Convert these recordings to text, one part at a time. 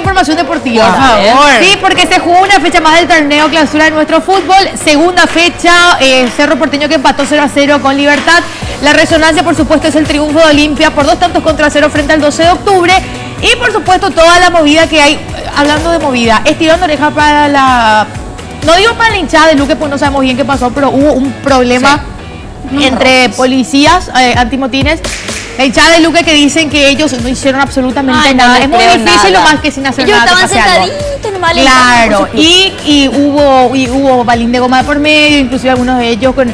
información deportiva. Por favor. Sí, porque se jugó una fecha más del torneo clausura de nuestro fútbol. Segunda fecha, Cerro Porteño que empató 0-0 con Libertad. La resonancia, por supuesto, es el triunfo de Olimpia por 2-0 frente al 12 de octubre. Y, por supuesto, toda la movida que hay. Hablando de movida, estirón de oreja para la... No digo para la hinchada de Luque, pues no sabemos bien qué pasó, pero hubo un problema entre policías antimotines. La hinchada de Luque que dicen que ellos no hicieron absolutamente nada. Es muy difícil, lo más que sin hacer nada. Ellos estaban sentaditos nomás. Claro, y hubo balín de goma de por medio, inclusive algunos de ellos con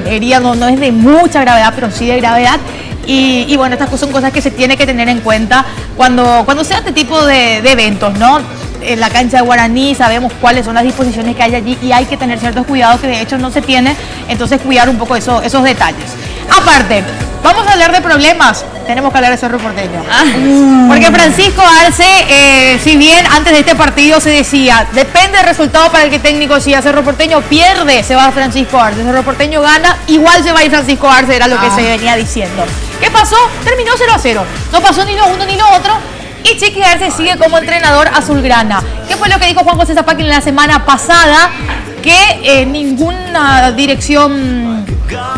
heridas, no es de mucha gravedad, pero sí de gravedad. Y bueno, estas son cosas que se tiene que tener en cuenta cuando sea este tipo de eventos, ¿no? En la cancha de Guaraní sabemos cuáles son las disposiciones que hay allí y hay que tener ciertos cuidados que de hecho no se tiene, entonces cuidar un poco esos detalles. Aparte, vamos a hablar de problemas, tenemos que hablar de Cerro Porteño. Porque Francisco Arce, si bien antes de este partido se decía, depende del resultado para el que técnico siga, Cerro Porteño pierde, se va Francisco Arce, Cerro Porteño gana, igual se va a ir Francisco Arce, era lo que se venía diciendo. ¿Qué pasó? Terminó 0-0, no pasó ni lo uno ni lo otro. Y Chiqui Arce sigue como entrenador azulgrana. ¿Qué fue lo que dijo Juan José Zapáquin la semana pasada? Que ninguna dirección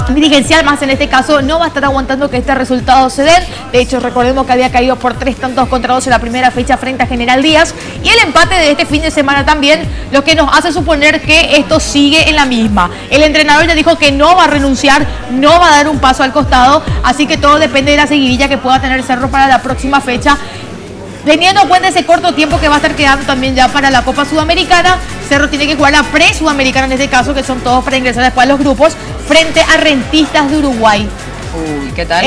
dirigencial, más en este caso, no va a estar aguantando que este resultado se den. De hecho, recordemos que había caído por 3-2 en la primera fecha frente a General Díaz. Y el empate de este fin de semana también, lo que nos hace suponer que esto sigue en la misma. El entrenador ya dijo que no va a renunciar, no va a dar un paso al costado. Así que todo depende de la seguidilla que pueda tener Cerro para la próxima fecha. Teniendo en cuenta ese corto tiempo que va a estar quedando también ya para la Copa Sudamericana, Cerro tiene que jugar la pre-sudamericana en este caso, que son todos para ingresar después a los grupos, frente a Rentistas de Uruguay. Uy, ¿qué tal?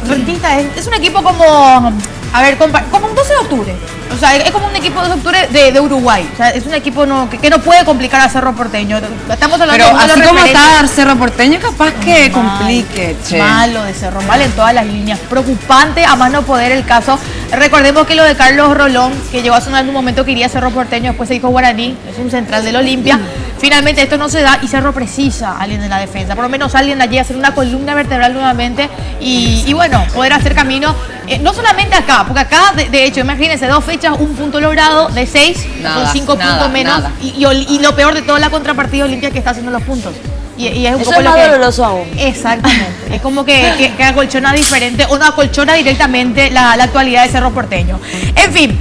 Rentistas es un equipo como, a ver, como un 12 de octubre. O sea, es como un equipo de 12 de octubre de Uruguay. O sea, es un equipo que no puede complicar a Cerro Porteño. Estamos hablando pero de así como está Cerro Porteño, capaz que complique, che. Malo de Cerro, mal en todas las líneas. Preocupante, a más no poder el caso. Recordemos que lo de Carlos Rolón, que llegó a sonar en un momento que iría a Cerro Porteño, después se dijo Guaraní, es un central del Olimpia. Finalmente esto no se da y Cerro precisa a alguien de la defensa, por lo menos alguien de allí hacer una columna vertebral nuevamente y bueno, poder hacer camino, no solamente acá, porque acá de hecho, imagínense, 2 fechas, 1 punto logrado de 6, son 5 puntos menos y lo peor de todo, la contrapartida Olimpia que está haciendo los puntos. Y es un eso poco es más doloroso aún. Exactamente. Es como que acolchona diferente o no acolchona directamente la actualidad de Cerro Porteño. En fin.